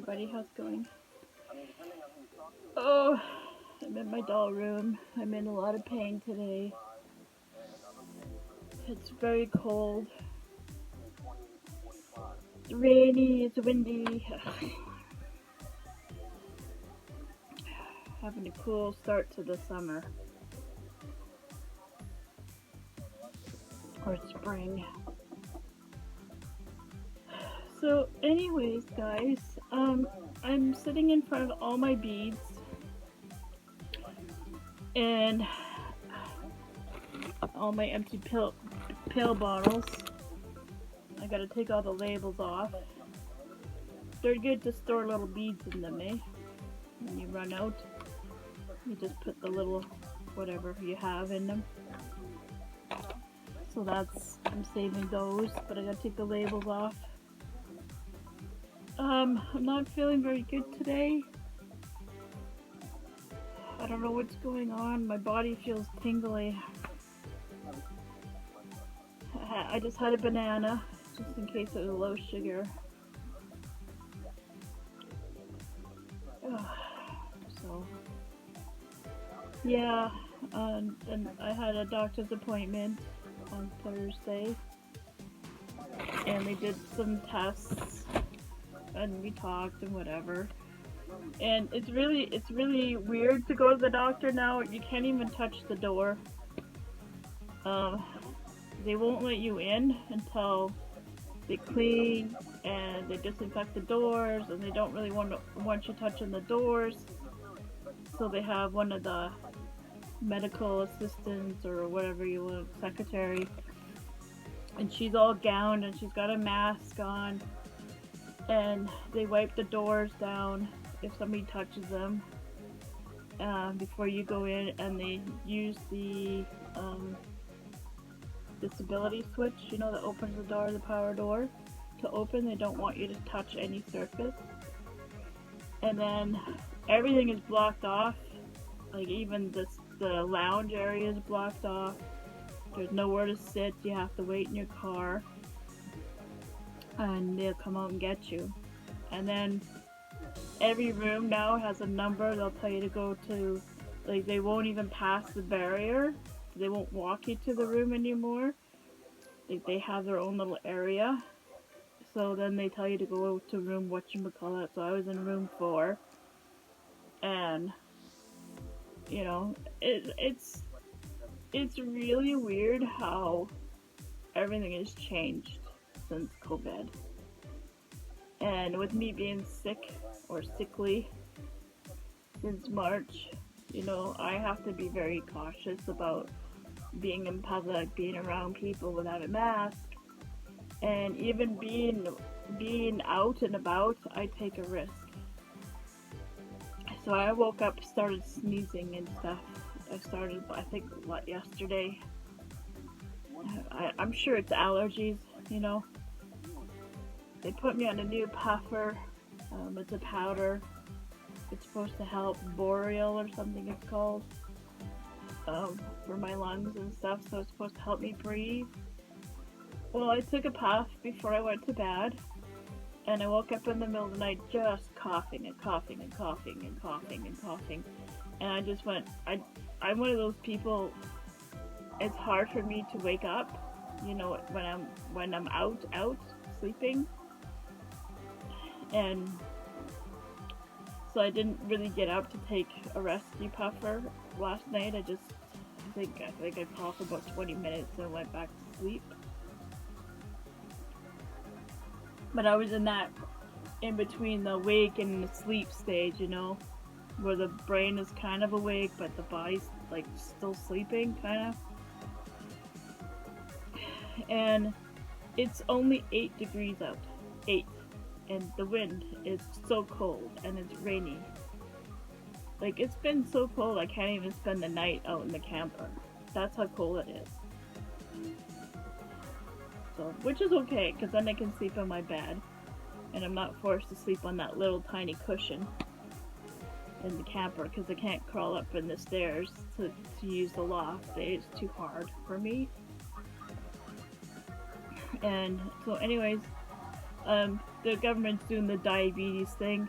everybody, how's it going? Oh, I'm in my doll room. I'm in a lot of pain today. It's very cold. It's rainy, it's windy. Having a cool start to the summer. Or spring. So anyways, guys, I'm sitting in front of all my beads. And all my empty pill bottles. I gotta take all the labels off. They're good to store little beads in them, eh? When you run out, you just put the little whatever you have in them. So I'm saving those, but I gotta take the labels off. I'm not feeling very good today. I don't know what's going on. My body feels tingly. I just had a banana, just in case it was low sugar. So, yeah, and I had a doctor's appointment on Thursday, and they did some tests, and we talked and whatever. And it's really weird to go to the doctor now. You can't even touch the door. They won't let you in until they clean and they disinfect the doors, and they don't really want you touching the doors. So they have one of the medical assistants or whatever you want, secretary, and she's all gowned and she's got a mask on, and they wipe the doors down if somebody touches them before you go in, and they use the disability switch, you know, that opens the door, the power door, to open. They don't want you to touch any surface. And then everything is blocked off, like even the lounge area is blocked off. There's nowhere to sit. You have to wait in your car, and they'll come out and get you. And then every room now has a number. They'll tell you to go to, like, they won't even pass the barrier. They won't walk you to the room anymore. Like, they have their own little area. So then they tell you to go to room whatchamacallit. So I was in room 4. And, you know, it's really weird how everything has changed since COVID. And with me being sick or sickly since March, you know, I have to be very cautious about being in public, being around people without a mask, and even being out and about. I take a risk. So I woke up, started sneezing and stuff. I started, I think, yesterday. I'm sure it's allergies, you know. They put me on a new puffer. It's a powder. It's supposed to help boreal or something it's called, for my lungs and stuff, so it's supposed to help me breathe. Well, I took a puff before I went to bed, and I woke up in the middle of the night just coughing and coughing and coughing and coughing and coughing, and I just went, I'm one of those people, it's hard for me to wake up, you know, when I'm out sleeping, and so I didn't really get up to take a rescue puffer last night. I think I coughed for about 20 minutes and went back to sleep. But I was in that in between the awake and the sleep stage, you know, where the brain is kind of awake but the body's like still sleeping, kind of. And it's only 8 degrees out. 8. And the wind is so cold, and it's rainy. Like, it's been so cold I can't even spend the night out in the camper. That's how cold it is. So, which is okay, because then I can sleep in my bed, and I'm not forced to sleep on that little tiny cushion in the camper, because I can't crawl up in the stairs to use the loft. It's too hard for me. And so anyways, The government's doing the diabetes thing,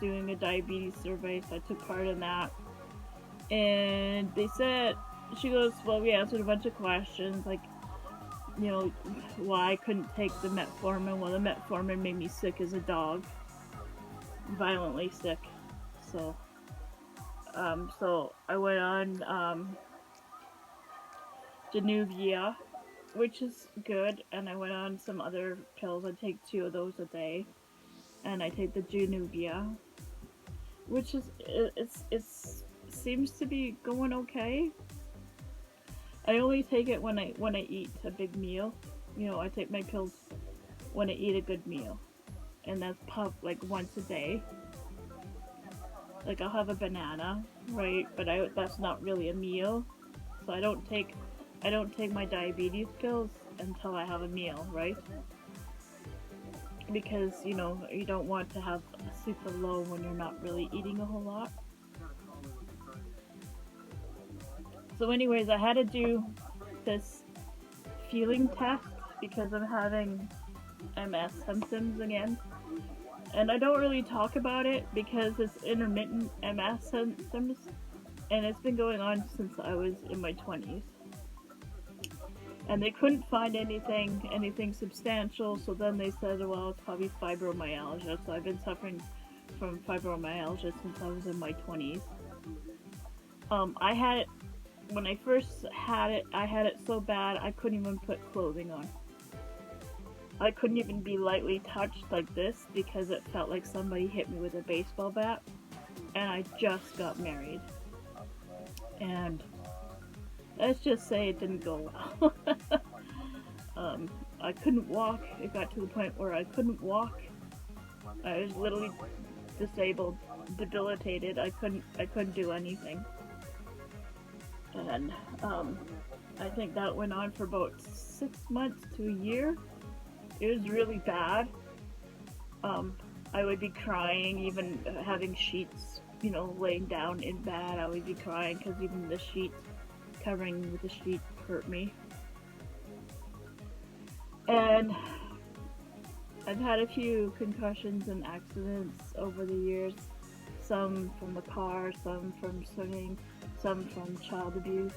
doing a diabetes survey, so I took part in that. And they said, she goes, well, we answered a bunch of questions, like, you know, why I couldn't take the metformin. Well, the metformin made me sick as a dog, violently sick. So I went on Januvia, which is good, and I went on some other pills. I take 2 of those a day, and I take the Januvia, which is it seems to be going okay. I only take it when I eat a big meal. You know, I take my pills when I eat a good meal, and that's like once a day. Like I'll have a banana, right? But that's not really a meal, so I don't take my diabetes pills until I have a meal, right? Because you know you don't want to have a super low when you're not really eating a whole lot. So anyways, I had to do this feeling test because I'm having MS symptoms again. And I don't really talk about it because it's intermittent MS symptoms, and it's been going on since I was in my 20s. And they couldn't find anything substantial, so then they said, well, it's probably fibromyalgia. So I've been suffering from fibromyalgia since I was in my 20s. I had it, when I first had it, I had it so bad I couldn't even put clothing on. I couldn't even be lightly touched like this because it felt like somebody hit me with a baseball bat. And I just got married. And let's just say it didn't go well. I couldn't walk. It got to the point where I couldn't walk. I was literally disabled, debilitated. I couldn't do anything. And I think that went on for about 6 months to a year. It was really bad. I would be crying, even having sheets, you know, laying down in bed. I would be crying because even the sheets, covering with the sheet, hurt me. And I've had a few concussions and accidents over the years. Some from the car, some from swimming, some from child abuse.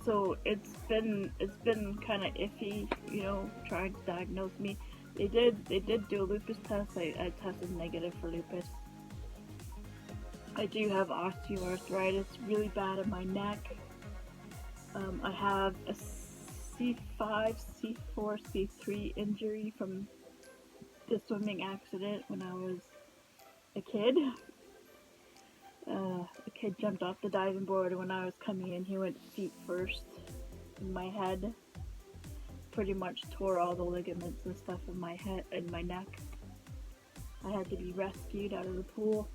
So it's been kind of iffy, you know, trying to diagnose me. They did do a lupus test. I tested negative for lupus. I do have osteoarthritis really bad in my neck. I have a C5, C4, C3 injury from the swimming accident when I was a kid. A kid jumped off the diving board, and when I was coming in, he went feet first in my head. Pretty much tore all the ligaments and stuff in my head and my neck. I had to be rescued out of the pool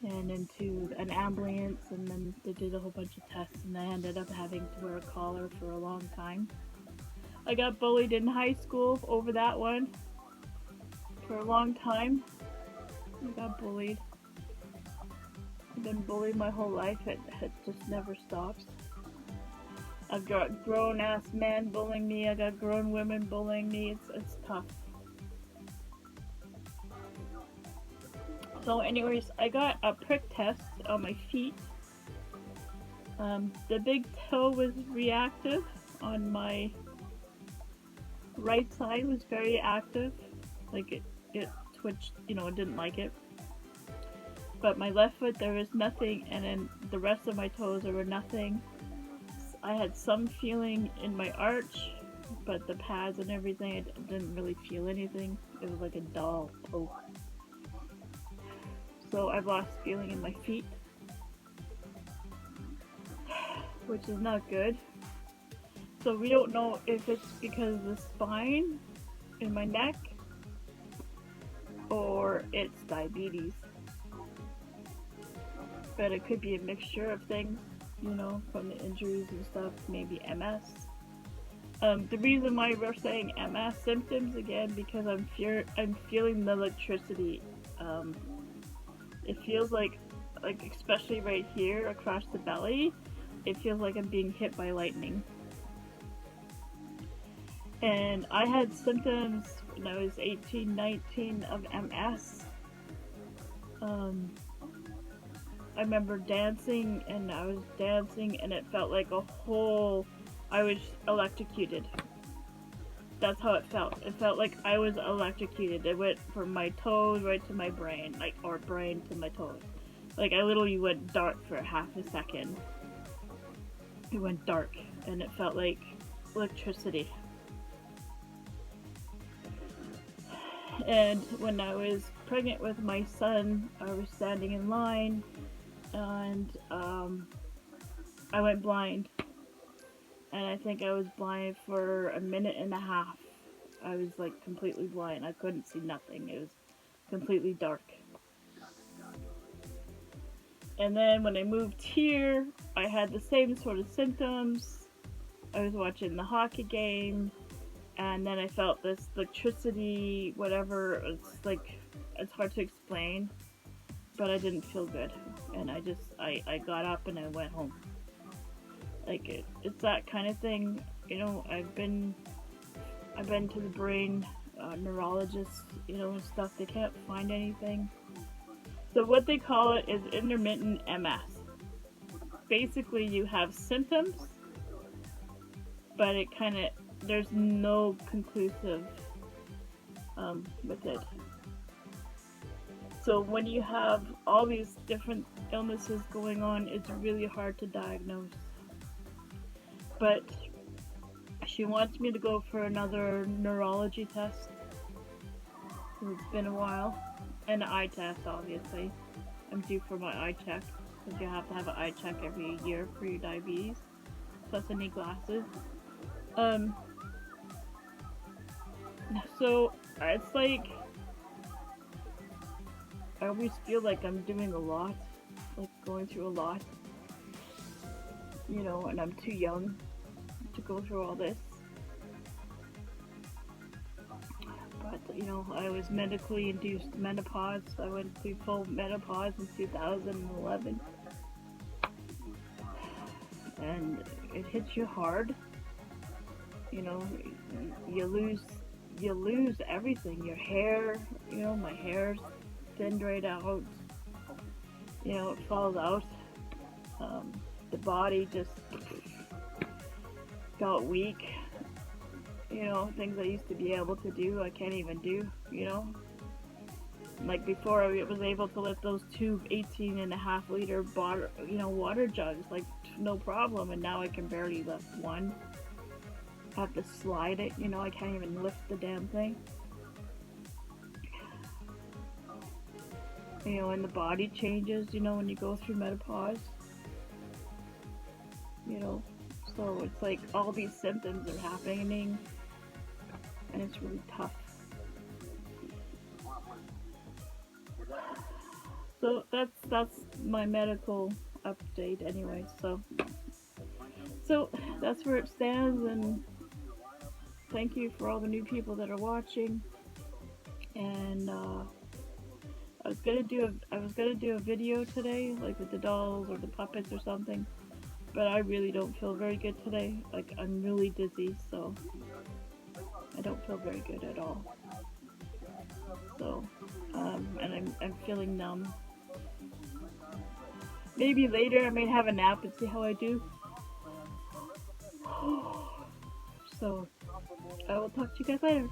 and into an ambulance, and then they did a whole bunch of tests, and I ended up having to wear a collar for a long time. I got bullied in high school over that one for a long time. I got bullied. I've been bullied my whole life. It just never stops. I've got grown-ass men bullying me. I got grown women bullying me. It's tough. So anyways, I got a prick test on my feet. The big toe was reactive on my right side, was very active. Like it twitched, you know, I didn't like it. But my left foot, there was nothing, and then the rest of my toes, there were nothing. I had some feeling in my arch, but the pads and everything, I didn't really feel anything. It was like a dull poke. So I've lost feeling in my feet, which is not good. So we don't know if it's because of the spine in my neck or it's diabetes. But it could be a mixture of things, you know, from the injuries and stuff, maybe MS. The reason why we're saying MS symptoms again, because I'm feeling the electricity. It feels like especially right here across the belly, it feels like I'm being hit by lightning. And I had symptoms when I was 18, 19 of MS. I remember dancing, and I was dancing, and it felt like I was electrocuted. That's how it felt. It felt like I was electrocuted. It went from my toes right to my brain, or brain to my toes. Like, I literally went dark for half a second. It went dark, and it felt like electricity. And when I was pregnant with my son, I was standing in line, and I went blind. And I think I was blind for a minute and a half. I was like completely blind. I couldn't see nothing. It was completely dark. And then when I moved here, I had the same sort of symptoms. I was watching the hockey game, and then I felt this electricity, whatever. It's hard to explain, but I didn't feel good. And I got up and I went home. Like, it's that kind of thing. You know, I've been to the brain neurologist, and stuff. They can't find anything. So what they call it is intermittent MS. Basically, you have symptoms, but there's no conclusive with it. So when you have all these different illnesses going on, it's really hard to diagnose. But she wants me to go for another neurology test. It's been a while. And an eye test, obviously. I'm due for my eye check, because you have to have an eye check every year for your diabetes. Plus I need glasses. So it's like, I always feel like I'm doing a lot, like going through a lot, and I'm too young to go through all this. But, I was medically induced menopause. I went through full menopause in 2011. And it hits you hard. You lose everything. Your hair, my hair's thinned right out. It falls out. The body just got weak. Things I used to be able to do, I can't even do, Like before, I was able to lift those two 18.5-liter water jugs, like, no problem, and now I can barely lift one. I have to slide it, I can't even lift the damn thing. And the body changes, when you go through menopause. So it's like all these symptoms are happening, and it's really tough. So that's my medical update anyway. So that's where it stands, and thank you for all the new people that are watching. And I was gonna do a video today, like with the dolls or the puppets or something, but I really don't feel very good today. Like, I'm really dizzy, so I don't feel very good at all. So, and I'm feeling numb. Maybe later I might have a nap and see how I do. So, I will talk to you guys later.